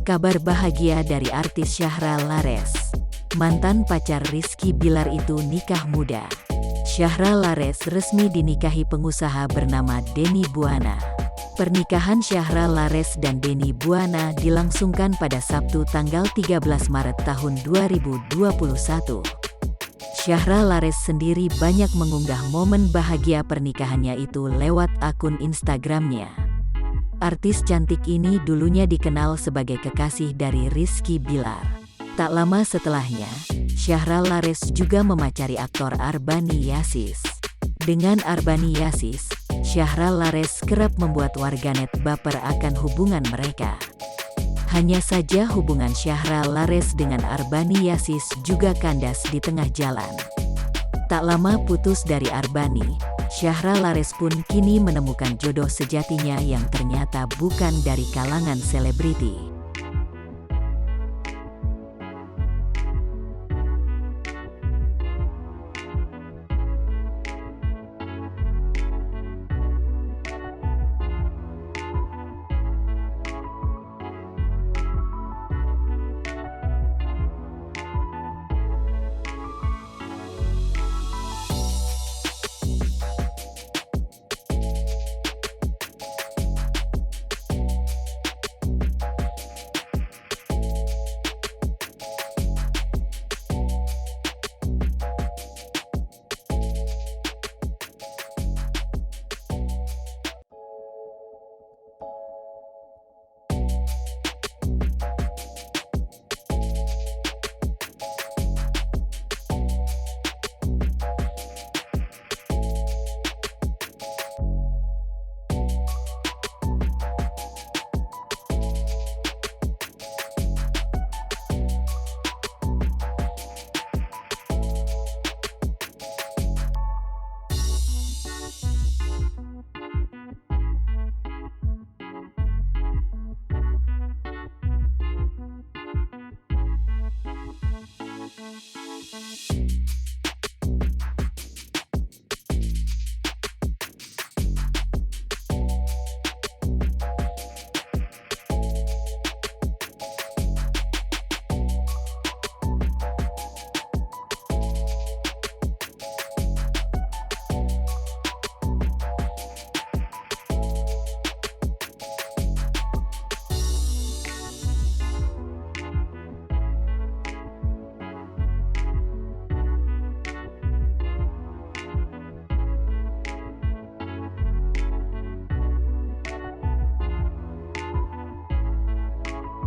Kabar bahagia dari artis Syahra Lares. Mantan pacar Rizky Bilar itu nikah muda. Syahra Lares resmi dinikahi pengusaha bernama Denny Buana. Pernikahan Syahra Lares dan Denny Buana dilangsungkan pada Sabtu tanggal 13 Maret tahun 2021. Syahra Lares sendiri banyak mengunggah momen bahagia pernikahannya itu lewat akun Instagramnya. Artis cantik ini dulunya dikenal sebagai kekasih dari Rizky Bilar. Tak lama setelahnya, Syahra Lares juga memacari aktor Arbani Yasis. Dengan Arbani Yasis, Syahra Lares kerap membuat warganet baper akan hubungan mereka. Hanya saja hubungan Syahra Lares dengan Arbani Yasis juga kandas di tengah jalan. Tak lama putus dari Arbani, Syahra Lares pun kini menemukan jodoh sejatinya yang ternyata bukan dari kalangan selebriti.